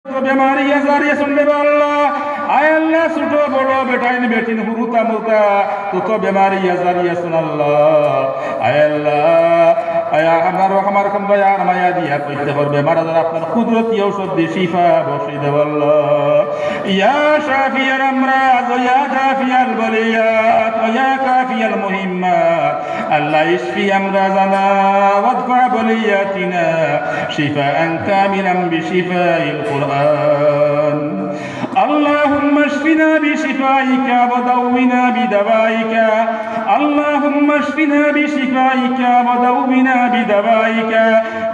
বেমারি আজারি শুনবে আল্লাহ আয় আল্লাহ ছোট বড় বেটাইন বেটিন হুরুতা মুরতা তত বেমারি আজারি শুন আল্লাহ আয় আল্লাহ আয়া আমার কম দয়া মায়া দিয়া কইতে পারবে বেমার আজার আপনার কুদরতি ঔষধ দিয়ে শিফা বসি দেব আল্লাহ ইয়া শাফিয়াল আমরাদ ইয়া জাফিয়াল বালিয়াত ইয়া কাফিয়াল মুহিম্মাত আল্লাহ ইশফি আমরাদানা ওয়াদফা বালিয়াতিনা শিফাআন কামিলান বিশিফাইল কুরআন اللهم اشفنا بشفائك ودونا بدوائك اللهم اشفنا بشفائك ودونا بدوائك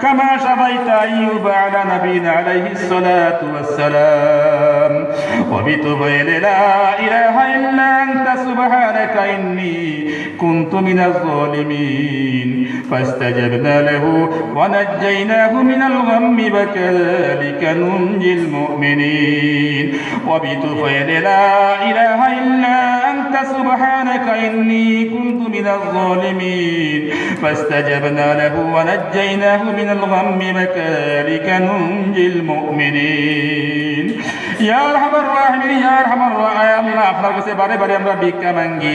كما شفيت أيوب على نبينا عليه الصلاة والسلام وبتب لا إله إلا أنت سبحانك إني كنت من الظالمين فاستجبنا له ونجيناه من الغم وكذلك ننجي المؤمنين وبتفعل لا إله إلا أنت سبحانك إني كنت من الظالمين فاستجبنا له ونجيناه من الغم وكذلك ننجي المؤمنين يا أرحم الراحمين يا أرحم الراحمين الله আপনার কাছে বারে বারে আমরা ভিক্ষা মাঙ্গি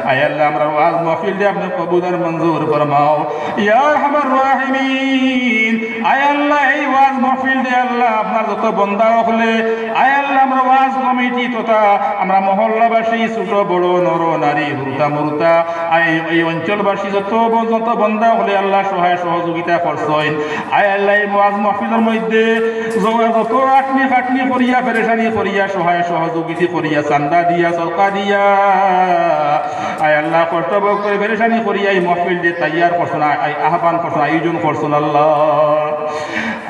আয় আল্লাহ আমরা ওয়াজ মাহফিল দিয়ে আপনি কবুল আর মঞ্জুর ফরমাও ইয়া আরহামার রাহিমিন আয় আল্লাহ এই ওয়াজ মাহফিল দিয়ে আল্লাহ আপনার যত বান্দা হলে আয় আল্লাহ আমরা ওয়াজ কমিটি তথা আমরা মহল্লাবাসী ছোট বড় নর নারী হুরতা মুরতা এই অঞ্চলবাসী যত বান্দা হলে আল্লাহ সহায় সহযোগিতা করছেন আয় আল্লাহ এই ওয়াজ মাহফিলের মধ্যে যত আটনি খাটনি করিয়া পেরেশানি করিয়া সহায় সহযোগিতা করিয়া চান্দা দিয়া সরকার দিয়া আয় আল্লাহ কর্তব্য করে পেরেশানি করিয়া এই মাহফিল দিয়ে তৈয়ার করছেন আহ্বান করছেন আয়োজন করছেন আল্লাহ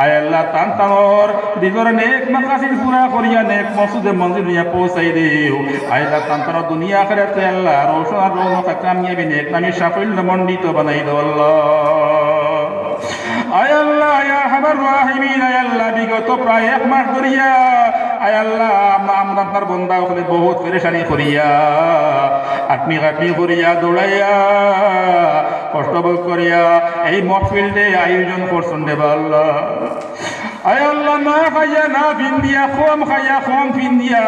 আয় আল্লাহ টান টানর দিগর নেক মাকাসিদ পুরা করিয়া নেক মকসুদে মঞ্জিল নিয়ে পৌঁছাই দিও আয় আল্লাহ টান টানর দুনিয়া আখিরাতে আল্লাহ রোশন আর রৌনক কামিয়াবি নেক নামি সাফল্য মণ্ডিত বানাই দাও আল্লাহ আয় আল্লাহ ইয়া আরহামার রাহিমিন আয় আল্লাহ বিগত প্রায় এক মাস ধরিয়া আয় আল্লাহ আমরা আপনার বান্দা হলে বহুত পেরেশানি করিয়া আটনি কাটনি করিয়া দৌড়াইয়া কষ্ট করিয়া এই মাহফিলতে আয়োজন করছেন দেবা আল্লাহ আয় আল্লাহ না খাইয়া না ফিন্দিয়া কম খাইয়া কম ফিন্দিয়া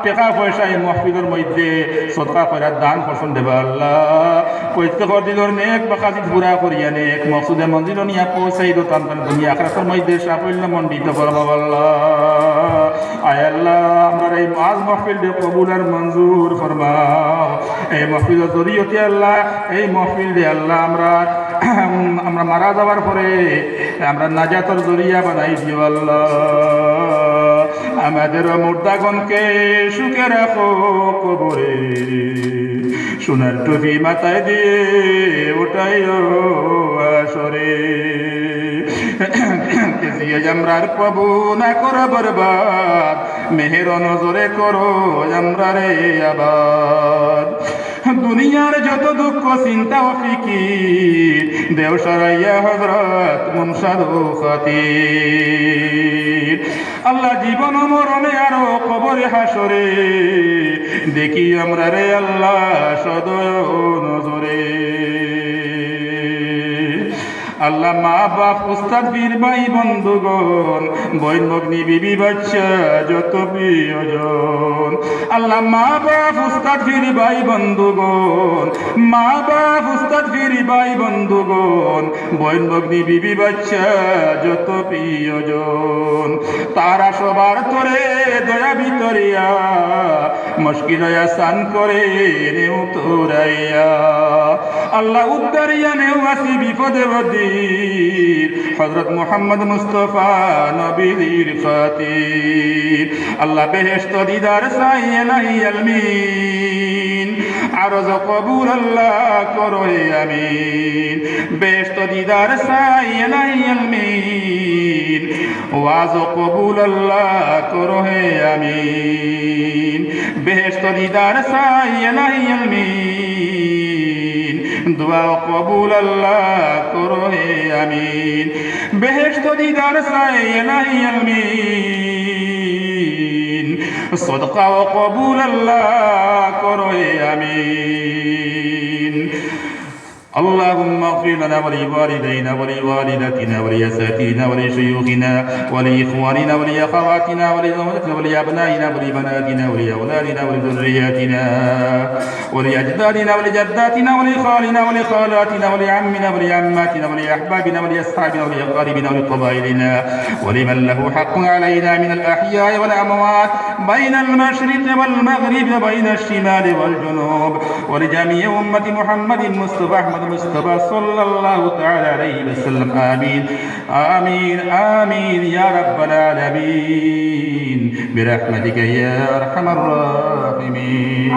টাকা পয়সা এই মাহফিলের মধ্যে সদকা করে দান করছেন দেবা আল্লাহ প্রত্যেকের দিনের নেক বাকাজিত পুরা করিয়া নেক মকসুদে মঞ্জিল নিয়া পৌঁছাই দো তান দুনিয়া আখিরাতের মধ্যে সাফল্য মণ্ডিত ফরমাও আল্লাহ আয় আল্লাহ আমরা এই ওয়াজ মাহফিল দিয়ে কবুল আর মঞ্জুর ফরমাও এই মাহফিলের জরিয়তে আল্লাহ এই মাহফিল দিয়ে আল্লাহ আমরা মারা যাওয়ার পরে আমরা নাজাতের জরিয়া বানাই দিও আল্লাহ আমাদের মুর্দাগণকে সুখে রাখো কবরে সোনার টুপি মাথায় দিয়ে ওটাইও আসরে আমরার কবু না করো বরবাদ মেহের নজরে করো আমরারে আবাদ দুনিয়ার যত দুঃখ চিন্তা ও ফিকির দেও সরাইয়া হযরত মুনশাদ খাতির আল্লাহ জীবন মরণে আরো কবরে হাসরে দেখি আমরারে আল্লাহ সদয় নজরে আল্লাহ মা বাপ উস্তাদ বীর ভাই বন্ধুগণ বইন ভগ্নি বিবি বাচ্চা যত প্রিয়জন আল্লাহ মা বাপ উস্তাদ বীর ভাই বন্ধুগণ মা বাপ উস্তাদ বীর ভাই বন্ধুগণ বইন ভগ্নি বিবি বাচ্চা যত প্রিয়জন তারা সবার তরে দয়া ভিতরিয়া মুশকিল আসান করে নেও তোরাইয়া আল্লাহ উদ্ধারিয়া নেও আসি বিপদে বদি হযরত মুহাম্মদ মুস্তাফা নবীর খাতির আল্লাহ বেহেশত দিদার চাইয়ে নাই আলমিন আরজ কবুল আল্লাহ করো আমিন বেহেশত দিদার চাইয়ে নাই আলমিন ওয়াজ কবুল আল্লাহ করো আমিন বেহেশত দিদার চাইয়ে নাই আলমিন दुआ कबूल अल्लाह करो हे आमीन बेहेश्त दीदार साए नहीं आमीन सदका कबूल अल्लाह करो हे आमीन اللهم اغفر لنا ولوالدينا ولوالدتنا ولأساتذتنا ولشيوخنا ولإخواننا ولأخواتنا ولزوجاتنا ولأبنائنا ولبناتنا ولأولادنا ولذرياتنا ولأجدادنا ولجداتنا ولخالنا ولخالاتنا ولعمنا ولعماتنا ولأحبابنا ولأصحابنا ولأقاربنا ولقبائلنا ولمن له حق علينا من الأحياء والأموات بين المشرق والمغرب وبين الشمال والجنوب ولجميع أمة محمد مصطفى أحمد المصطفى صلى الله تعالى عليه وسلم آمين آمين آمين يا رب العالمين برحمتك يا أرحم الراحمين.